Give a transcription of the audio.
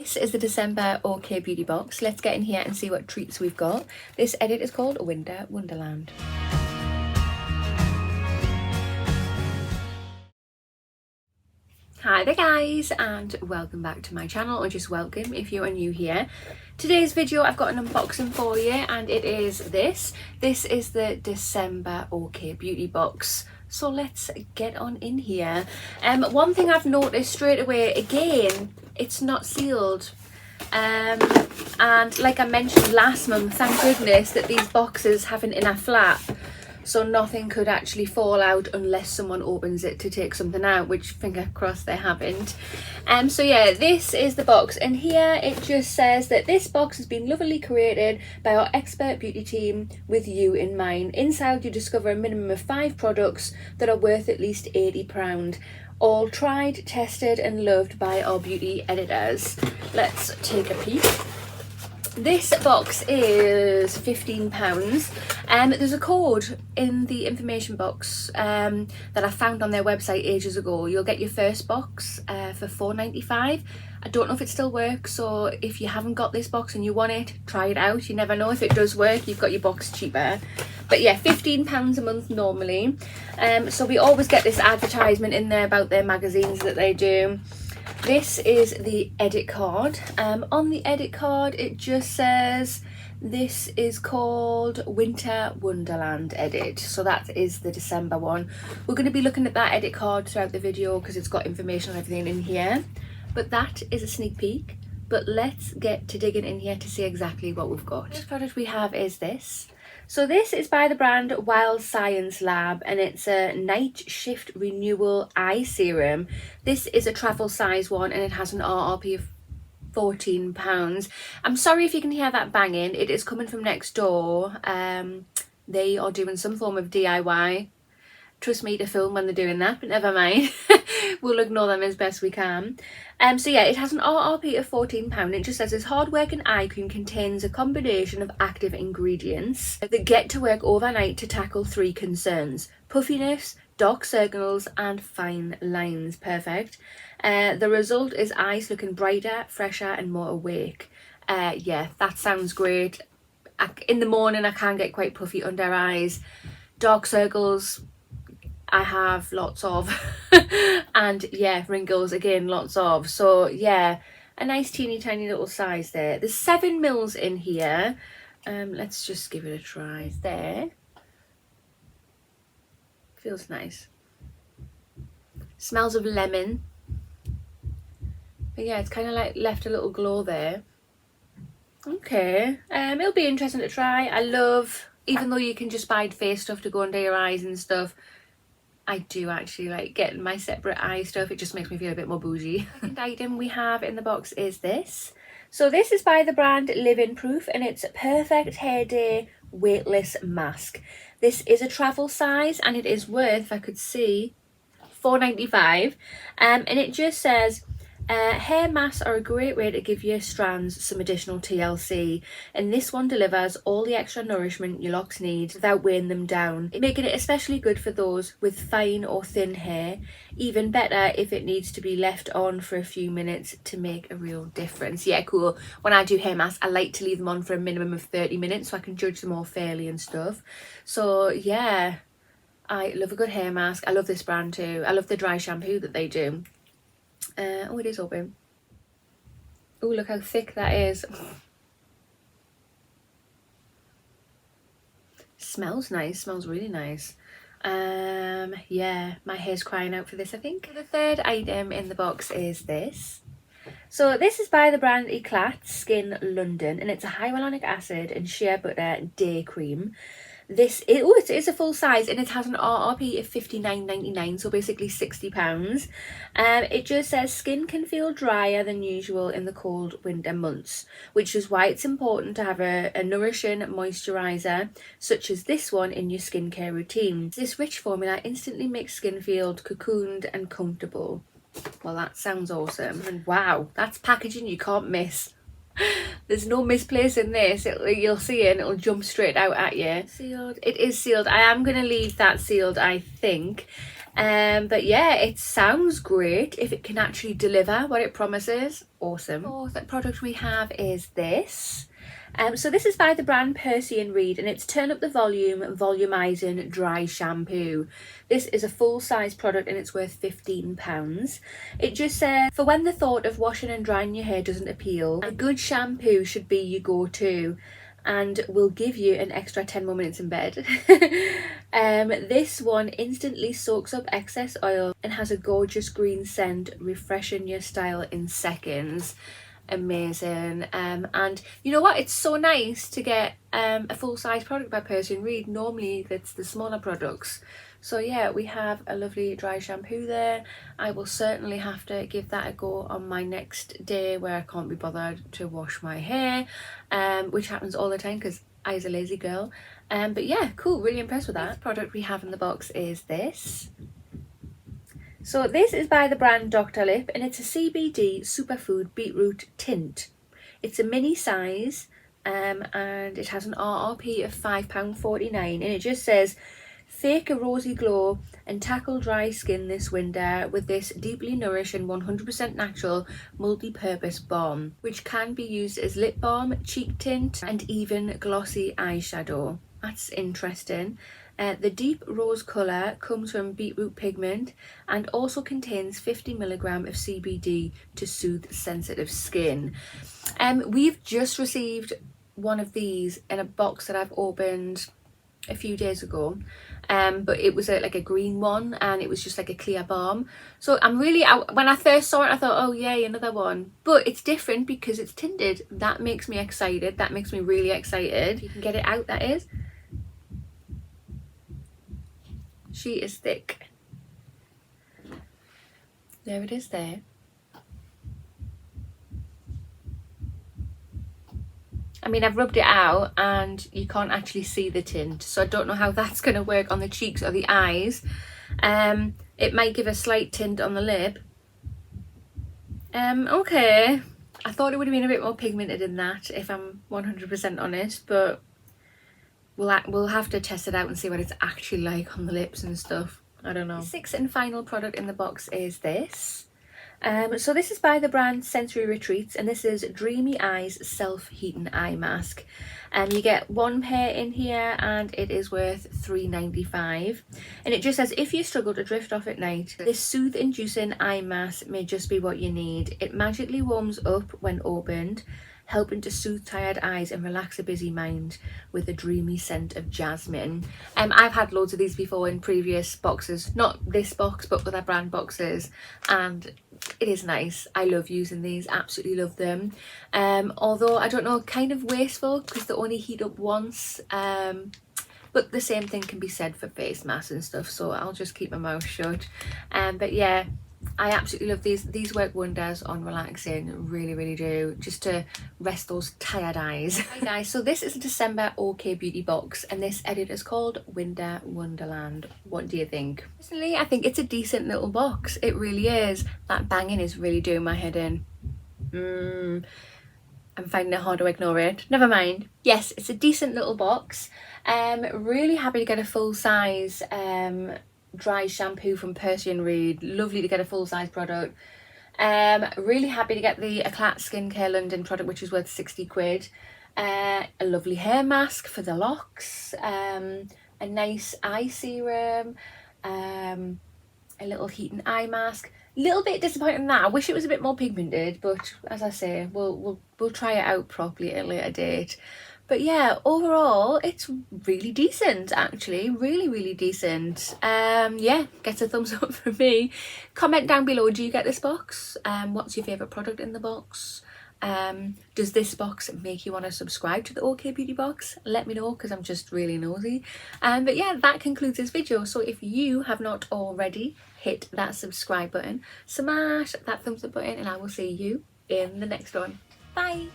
This is the December OK Beauty box. Let's get in here and see what treats we've got. This edit is called Wonderland. Hi there guys, and welcome back to my channel, or just welcome if you are new here. Today's video I've got an unboxing for you, and it is this. This is the December OK Beauty box. So let's get on in here. One thing I've noticed straight away, again, it's not sealed. And like I mentioned last month, thank goodness that these boxes have an inner flap, so nothing could actually fall out unless someone opens it to take something out, which finger crossed they haven't. So yeah, this is the box, and here it just says that this box has been lovingly created by our expert beauty team with you in mind. Inside you discover a minimum of 5 products that are worth at least £80, all tried, tested and loved by our beauty editors. Let's take a peek. This box is £15. There's a code in the information box that I found on their website ages ago. You'll get your first box for £4.95. I don't know if it still works, so if you haven't got this box and you want it, try it out. You never know, if it does work, you've got your box cheaper. But yeah, £15 a month normally. So we always get this advertisement in there about their magazines that they do. This is the edit card. On the edit card it just says this is called Winter Wonderland edit, so that is the December one. We're going to be looking at that edit card throughout the video because it's got information on everything in here, but that is a sneak peek. But let's get to digging in here to see exactly what we've got. The first product we have is this. So this is by the brand Wild Science Lab, and it's a night shift renewal eye serum. This is a travel size one, and it has an RRP of £14. I'm sorry if you can hear that banging. It is coming from next door. They are doing some form of DIY. Trust me to film when they're doing that, but never mind. We'll ignore them as best we can. So yeah, it has an RRP of £14. It just says this hard-working eye cream contains a combination of active ingredients that get to work overnight to tackle 3 concerns: puffiness, dark circles and fine lines. Perfect. The result is eyes looking brighter, fresher and more awake. Yeah, that sounds great. In the morning I can get quite puffy under eyes. Dark circles I have lots of. And yeah, wrinkles again, lots of. So yeah, a nice teeny tiny little size there. There's 7 mils in here. Let's just give it a try. There. Feels nice. Smells of lemon. But yeah, it's kind of like left a little glow there. Okay. It'll be interesting to try. I love, even though you can just buy face stuff to go under your eyes and stuff, I do actually like getting my separate eye stuff. It just makes me feel a bit more bougie. The second item we have in the box is this. So this is by the brand Live Proof, and it's a perfect hair day weightless mask. This is a travel size, and it is worth, if I could see, £4.95. And it just says hair masks are a great way to give your strands some additional TLC, and this one delivers all the extra nourishment your locks need without weighing them down, making it especially good for those with fine or thin hair. Even better if it needs to be left on for a few minutes to make a real difference. Yeah, cool. When I do hair masks, I like to leave them on for a minimum of 30 minutes so I can judge them all fairly and stuff. So yeah, I love a good hair mask. I love this brand too. I love the dry shampoo that they do. Oh, it is open. Oh, look how thick that is. Smells nice. Smells really nice. Yeah, my hair's crying out for this, I think. The third item in the box is this. So this is by the brand Clat Skin London, and it's a hyaluronic acid and shea butter day cream. This is, oh, it is a full size, and it has an RRP of £59.99, so basically £60. It just says skin can feel drier than usual in the cold winter months, which is why it's important to have a nourishing moisturiser such as this one in your skincare routine. This rich formula instantly makes skin feel cocooned and comfortable. Well, that sounds awesome. And wow, that's packaging you can't miss. There's no misplacing this. You'll see it and it'll jump straight out at you. Sealed. It is sealed. I am going to leave that sealed, I think. But yeah, it sounds great if it can actually deliver what it promises. Awesome. Fourth product we have is this. So this is by the brand Percy Reed, and it's Turn Up the Volume Volumizing Dry Shampoo. This is a full-size product and it's worth £15. It just says, for when the thought of washing and drying your hair doesn't appeal, a good shampoo should be your go-to and will give you an extra 10 more minutes in bed. This one instantly soaks up excess oil and has a gorgeous green scent, refreshing your style in seconds. Amazing. And you know what, it's so nice to get a full-size product by Percy Reed. Normally that's the smaller products. So yeah, we have a lovely dry shampoo there. I will certainly have to give that a go on my next day where I can't be bothered to wash my hair, which happens all the time because I's a lazy girl. But yeah, cool, really impressed with that. The next product we have in the box is this. So this is by the brand Dr. Lipp, and it's a CBD superfood beetroot tint. It's a mini size, and it has an RRP of £5.49, and it just says, fake a rosy glow and tackle dry skin this winter with this deeply nourishing 100% natural multi-purpose balm, which can be used as lip balm, cheek tint, and even glossy eyeshadow. That's interesting. The deep rose colour comes from beetroot pigment and also contains 50 mg of CBD to soothe sensitive skin. We've just received one of these in a box that I've opened a few days ago, but it was like a green one, and it was just like a clear balm. So when I first saw it, I thought, oh yay, another one. But it's different because it's tinted. That makes me excited. That makes me really excited. You can get it out, that is. She is thick. There it is there. I mean, I've rubbed it out and you can't actually see the tint, so I don't know how that's going to work on the cheeks or the eyes. It might give a slight tint on the lip. Okay. I thought it would have been a bit more pigmented in that, if I'm 100% honest, but we'll have to test it out and see what it's actually like on the lips and stuff. I don't know. The sixth and final product in the box is this. So this is by the brand Sensory Retreats, and this is Dreamy Eyes Self-Heating Eye Mask. You get one pair in here and it is worth £3.95. And it just says, if you struggle to drift off at night, this soothe-inducing eye mask may just be what you need. It magically warms up when opened, helping to soothe tired eyes and relax a busy mind with a dreamy scent of jasmine. I've had loads of these before in previous boxes, not this box but other brand boxes, and it is nice. I love using these, absolutely love them. Although I don't know, kind of wasteful because they only heat up once, but the same thing can be said for face masks and stuff, so I'll just keep my mouth shut. But yeah, I absolutely love these. These work wonders on relaxing, really do, just to rest those tired eyes. Hi guys, so this is a December OK Beauty box, and this edit is called Winter Wonderland. What do you think? Personally, I think it's a decent little box. It really is. That banging is really doing my head in. I'm finding it hard to ignore it. Never mind. Yes, it's a decent little box. Really happy to get a full size dry shampoo from Percy Reed. Lovely to get a full-size product. Really happy to get the Clat Skincare London product, which is worth 60 quid. A lovely hair mask for the locks, a nice eye serum, a little heating eye mask. Little bit disappointed in that. I wish it was a bit more pigmented, but as I say, we'll try it out properly at a later date. But yeah, overall, it's really decent, actually. Really decent. Yeah, gets a thumbs up from me. Comment down below, do you get this box? What's your favourite product in the box? Does this box make you want to subscribe to the OK Beauty box? Let me know, because I'm just really nosy. But yeah, that concludes this video. So if you have not already, hit that subscribe button, smash that thumbs up button, and I will see you in the next one. Bye!